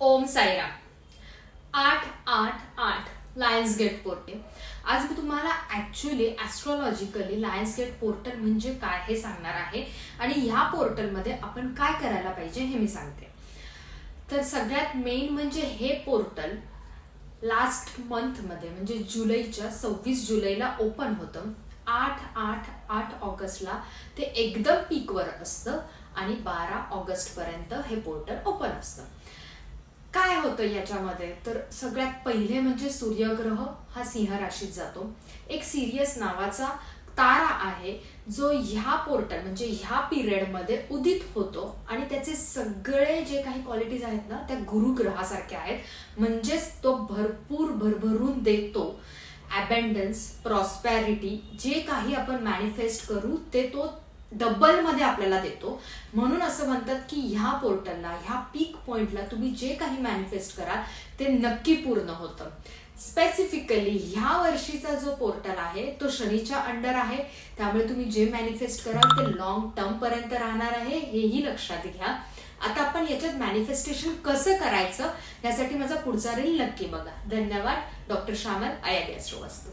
ओम Sairam. 888 lions gate portal. आज मी तुम्हाला actually astrologically lions gate portal म्हणजे काय हे सांगणार आहे आणि ह्या पोर्टलमध्ये आपण काय करायला पाहिजे हे मी सांगते. तर सगळ्यात मेन म्हणजे हे पोर्टल लास्ट मंथमध्ये म्हणजे जुलैच्या 26 जुलैला ओपन होतं. 8 ऑगस्टला ते एकदम पीकवर असतं आणि 12 ऑगस्ट पर्यंत हे पोर्टल ओपन असतं. काय होतं याच्यामध्ये तर सगळ्यात पहिले म्हणजे सूर्यग्रह हा सिंह राशीत जातो. एक सिरियस नावाचा तारा आहे जो ह्या पोर्टल म्हणजे ह्या पिरियडमध्ये उदित होतो आणि त्याचे सगळे जे काही क्वालिटीज आहेत ना त्या गुरुग्रहासारख्या आहेत. म्हणजेच तो भरभरून देतो अबंडन्स, प्रॉस्पॅरिटी, जे काही आपण मॅनिफेस्ट करू ते तो डबल मध्ये आपल्याला देतो. म्हणून असं म्हणतात की ह्या पोर्टलला, ह्या पीक पॉइंटला तुम्ही जे काही मॅनिफेस्ट कराल ते नक्की पूर्ण होतं. स्पेसिफिकली ह्या वर्षीचा जो पोर्टल आहे तो शनीच्या अंडर आहे, त्यामुळे तुम्ही जे मॅनिफेस्ट कराल ते लॉंग टर्म पर्यंत राहणार आहे, हेही लक्षात घ्या. आता आपण याच्यात मॅनिफेस्टेशन कसं करायचं यासाठी माझा पुढचा रील नक्की बघा. धन्यवाद. डॉक्टर श्यामल, आयआयटी ॲस्ट्रो वास्तू.